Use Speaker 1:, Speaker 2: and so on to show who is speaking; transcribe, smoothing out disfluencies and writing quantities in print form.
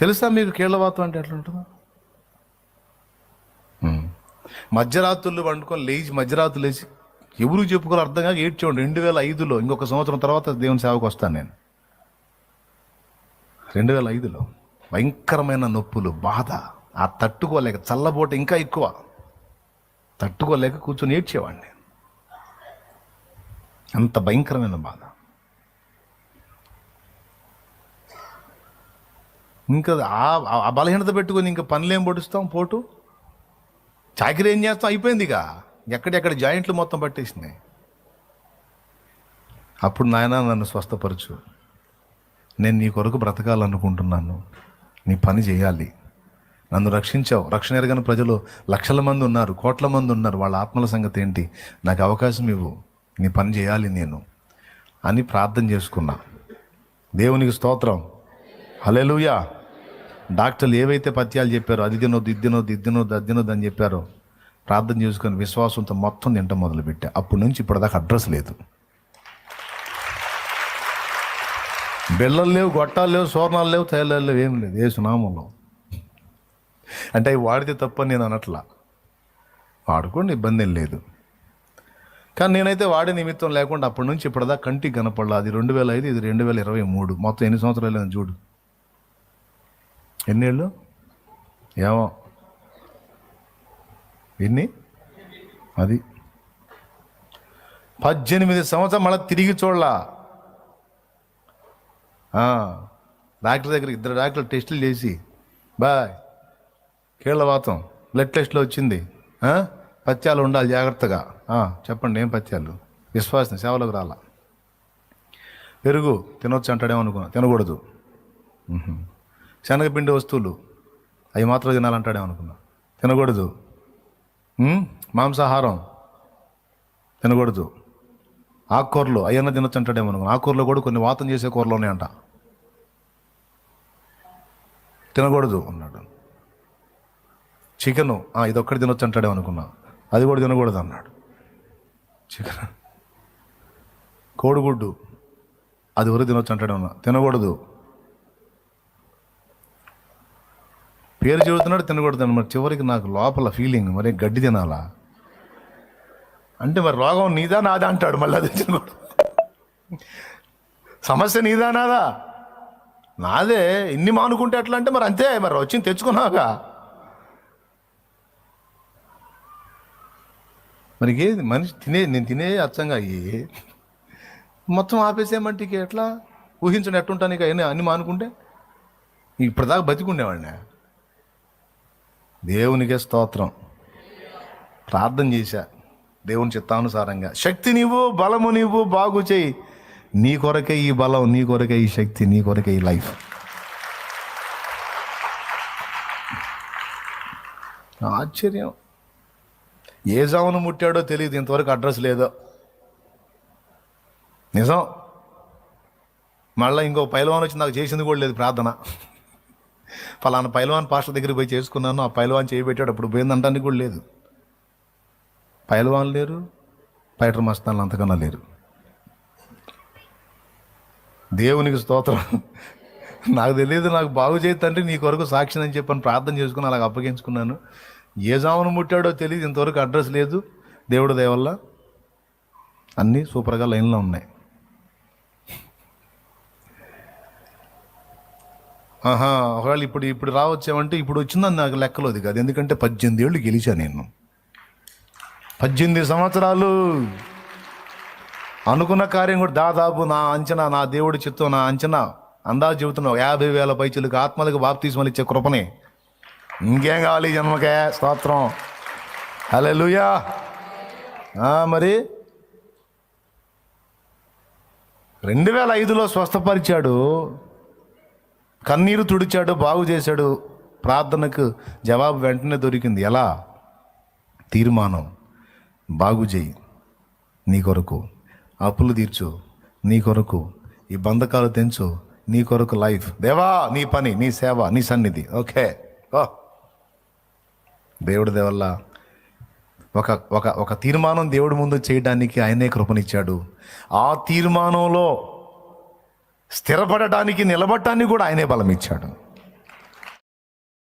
Speaker 1: తెలుసా మీకు కీళ్ళవాతం అంటే ఎట్లా ఉంటుందో? మధ్యరాత్రులు వండుకొని లేచి మధ్యరాత్రులు లేచి ఎవరు చెప్పుకోవాలి అర్థం కాక ఏడ్చేవాడు. 2005లో, ఇంకొక సంవత్సరం తర్వాత దేవుని సేవకు వస్తాను నేను. 2005లో భయంకరమైన నొప్పులు, బాధ, ఆ తట్టుకోలేక, చల్లబోట ఇంకా ఎక్కువ తట్టుకోలేక కూర్చొని ఏడ్చేవాడిని. అంత భయంకరమైన బాధ. ఇంకా ఆ బలహీనత పెట్టుకొని ఇంకా పనులేం పొడుస్తాం, పోటు చాకరీ ఏం చేస్తాం, అయిపోయింది. ఇక ఎక్కడెక్కడ జాయింట్లు మొత్తం పట్టేసినాయి. అప్పుడు నాయన నన్ను స్వస్థపరచు, నేను నీ కొరకు బ్రతకాలనుకుంటున్నాను, నీ పని చేయాలి, నన్ను రక్షించావు. రక్షణ ఎరగని ప్రజలు లక్షల మంది ఉన్నారు, కోట్ల మంది ఉన్నారు, వాళ్ళ ఆత్మల సంగతి ఏంటి, నాకు అవకాశం ఇవ్వు, నీ పని చేయాలి నేను అని ప్రార్థన చేసుకున్నా. దేవునికి స్తోత్రం, హల్లెలూయా. డాక్టర్లు ఏవైతే పథ్యాలు చెప్పారో, అది తినొద్దు, ఇది తినొద్దు, ఇది తినొద్దు, అది తినొద్దు అని చెప్పారో, ప్రార్థన చేసుకొని విశ్వాసంతో మొత్తం తింటాం మొదలుపెట్టా. అప్పటి నుంచి ఇప్పటిదాకా అడ్రస్ లేదు. బెల్లలు లేవు, గొట్టాలు లేవు, సోర్ణాలు లేవు, తైలాలు లేవు, ఏం లేదు. ఏసునామంలో. అంటే అవి వాడితే తప్పని నేను అనట్లా, వాడుకోండి, ఇబ్బంది ఏం లేదు. కానీ నేనైతే వాడే నిమిత్తం లేకుండా అప్పటి నుంచి ఇప్పటిదాకా కంటికి కనపడలా. అది 2005, ఇది 2023. మొత్తం ఎన్ని సంవత్సరాలు చూడు, ఎన్నేళ్ళు, ఏమో ఎన్ని, అది 18 సంవత్సరం మళ్ళీ తిరిగి చూడలా. డాక్టర్ దగ్గర 2 డాక్టర్లు టెస్టులు చేసి, బాయ్ కీళ్ళవాతం బ్లడ్ టెస్ట్లో వచ్చింది, పథ్యాలు ఉండాలి జాగ్రత్తగా. చెప్పండి ఏం పథ్యాలు? విశ్వాసం సేవలకు రాలా. పెరుగు తినొచ్చు అంటాడేమో అనుకున్నా, తినకూడదు. శనగపిండి వస్తువులు అవి మాత్రం తినాలంటాడేమో అనుకున్నా, తినకూడదు. మాంసాహారం తినకూడదు. ఆకుకూరలు అయ్యన్నా తినొచ్చు అంటాడేమో అనుకున్నా, ఆకుకూరలో కూడా కొన్ని వాతం చేసే కూరలు ఉన్నాయంట, తినకూడదు అన్నాడు. చికెను ఇదొక్కటి తినొచ్చు అంటాడేమో అనుకున్నా, అది కూడా తినకూడదు అన్నాడు. చికెన్, కోడిగుడ్డు అది వరకు తినొచ్చు అంటాడేమన్నా, తినకూడదు. పేరు చెబుతున్నాడు, తినకూడదు. మరి చివరికి నాకు లోపల ఫీలింగ్, మరి గడ్డి తినాలా అంటే మరి రోగం నీదా నాదా అంటాడు. మళ్ళీ అది తినకూడదు. సమస్య నీదా నాదా? నాదే. ఇన్ని మానుకుంటే ఎట్లా అంటే మరి అంతే, మరి వచ్చింది తెచ్చుకున్నాగా. మరి ఏది మనిషి నేను తినే అచ్చంగా మొత్తం ఆపేసేయమంటే ఇక ఎట్లా ఊహించండి, ఎట్టుంటాను ఇక అన్ని మానుకుంటే. ఇప్పటిదాకా బతికుండేవాడిని. దేవునికే స్తోత్రం. ప్రార్థన చేశా దేవుని చిత్తానుసారంగా, శక్తి నీవు, బలము నీవు, బాగు చేయి. నీ కొరకే ఈ బలం, నీ కొరకే ఈ శక్తి, నీ కొరకే ఈ లైఫ్. ఆశ్చర్యం. ఏ జామును ముట్టాడో తెలియదు, ఇంతవరకు అడ్రస్ లేదో. నిజం. మళ్ళీ ఇంకో పైలవాన్ వచ్చి నాకు చేసింది కూడా లేదు ప్రార్థన. ఫలానా పైలవాన్ పాస్టర్ దగ్గరికి పోయి చేసుకున్నాను, ఆ పైలవాన్ చేయబెట్టాడు, అప్పుడు పోయిందంటానికి కూడా లేదు. పైలవాన్ లేరు, పైటర్ మస్తాన్లు అంతకన్నా లేరు. దేవునికి స్తోత్రం. నాకు తెలియదు, నాకు బాగు చేయి తండ్రి, నీ కొరకు సాక్షిని అని చెప్పని ప్రార్థన చేసుకుని అలాగ అప్పగించుకున్నాను. ఏ జామును ముట్టాడో తెలియదు, ఇంతవరకు అడ్రస్ లేదు. దేవుడు దయ వల్ల అన్నీ సూపర్గా లైన్లో ఉన్నాయి. ఒకవేళ ఇప్పుడు రావచ్చామంటే ఇప్పుడు వచ్చిందని నాకు లెక్కలోది కాదు. ఎందుకంటే 18 ఏళ్ళు గెలిచా నేను. 18 సంవత్సరాలు అనుకున్న కార్యం కూడా దాదాపు నా అంచనా, నా దేవుడి చిత్తం, నా అంచనా అందాజు చెబుతున్నావు 50,000 పైచులకు ఆత్మలకు బాప్తిస్మలు ఇచ్చే కృపనే. ఇంకేం కావాలి జన్మకే? స్తోత్రం, హల్లెలూయా. మరి 2005లో స్వస్థపరిచాడు, కన్నీరు తుడిచాడు, బాగు చేశాడు. ప్రార్థనకు జవాబు వెంటనే దొరికింది. ఎలా? తీర్మానం, బాగు చేయి, నీ కొరకు అప్పులు తీర్చు, నీ కొరకు ఈ బంధకాలు తెంచు, నీ కొరకు లైఫ్. దేవా నీ పని, నీ సేవ, నీ సన్నిధి. ఓకే. దేవుడి దేవల్ల ఒక తీర్మానం దేవుడి ముందు చేయడానికి ఆయనే కృపనిచ్చాడు. ఆ తీర్మానంలో స్థిరపడటానికి, నిలబడటానికి కూడా ఆయనే బలం ఇచ్చాడు.